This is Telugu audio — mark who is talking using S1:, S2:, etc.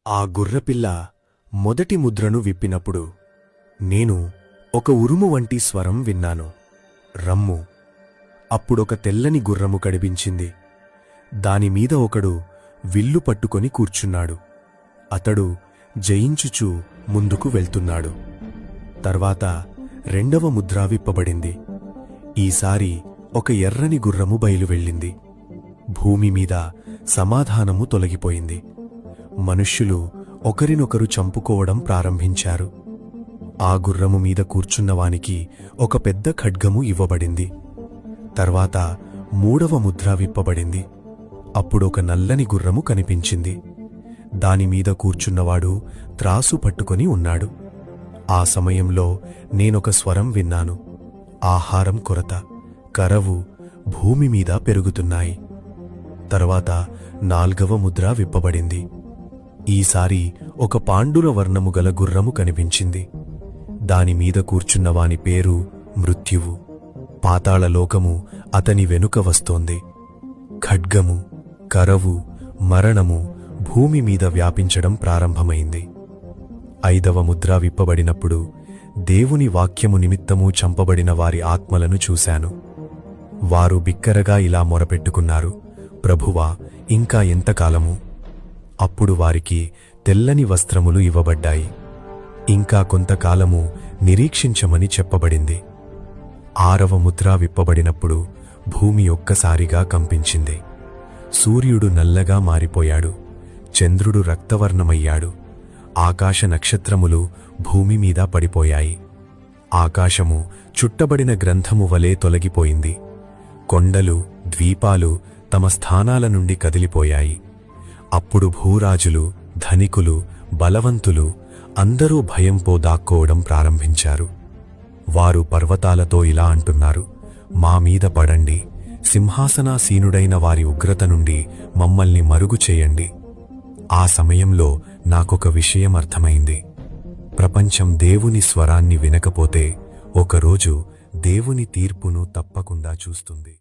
S1: ఆ గుర్రపిల్ల మొదటి ముద్రను విప్పినప్పుడు నేను ఒక ఉరుము వంటి స్వరం విన్నాను. రమ్ము. అప్పుడొక తెల్లని గుర్రము కనిపించింది. దానిమీద ఒకడు విల్లు పట్టుకొని కూర్చున్నాడు. అతడు జయించుచూ ముందుకు వెళ్తున్నాడు. తర్వాత రెండవ ముద్ర విప్పబడింది. ఈసారి ఒక ఎర్రని గుర్రము బయలువెళ్ళింది. భూమిమీద సమాధానము తొలగిపోయింది. మనుష్యులు ఒకరినొకరు చంపుకోవడం ప్రారంభించారు. ఆ గుర్రము మీద కూర్చున్నవానికి ఒక పెద్ద ఖడ్గము ఇవ్వబడింది. తర్వాత మూడవ ముద్ర విప్పబడింది. అప్పుడొక నల్లని గుర్రము కనిపించింది. దానిమీద కూర్చున్నవాడు త్రాసు పట్టుకొని ఉన్నాడు. ఆ సమయంలో నేనొక స్వరం విన్నాను. ఆహారం కొరత, కరవు భూమిమీద పెరుగుతున్నాయి. తర్వాత నాల్గవ ముద్ర విప్పబడింది. ఈసారి ఒక పాండుర వర్ణము గల గుర్రము కనిపించింది. దానిమీద కూర్చున్నవాని పేరు మృత్యువు. పాతాళలోకము అతని వెనుక వస్తోంది. ఖడ్గము, కరవు, మరణము భూమిమీద వ్యాపించడం ప్రారంభమైంది. ఐదవ ముద్ర విప్పబడినప్పుడు దేవుని వాక్యము నిమిత్తము చంపబడిన వారి ఆత్మలను చూశాను. వారు బిక్కరగా ఇలా మొరపెట్టుకున్నారు, ప్రభువా, ఇంకా ఎంతకాలము? అప్పుడు వారికి తెల్లని వస్త్రములు ఇవ్వబడ్డాయి. ఇంకా కొంతకాలము నిరీక్షించమని చెప్పబడింది. ఆరవ ముద్ర విప్పబడినప్పుడు భూమి ఒక్కసారిగా కంపించింది. సూర్యుడు నల్లగా మారిపోయాడు. చంద్రుడు రక్తవర్ణమయ్యాడు. ఆకాశ నక్షత్రములు భూమిమీద పడిపోయాయి. ఆకాశము చుట్టబడిన గ్రంథము వలె తొలగిపోయింది. కొండలు, ద్వీపాలు తమ స్థానాల నుండి కదిలిపోయాయి. అప్పుడు భూరాజులు, ధనికులు, బలవంతులు అందరూ భయంతో దాక్కోవడం ప్రారంభించారు. వారు పర్వతాలతో ఇలా అంటున్నారు, మా మీద పడండి, సింహాసనాసీనుడైన వారి ఉగ్రత నుండి మమ్మల్ని మరుగు చేయండి. ఆ సమయంలో నాకొక విషయం అర్థమైంది. ప్రపంచం దేవుని స్వరాన్ని వినకపోతే ఒకరోజు దేవుని తీర్పును తప్పకుండా చూస్తుంది.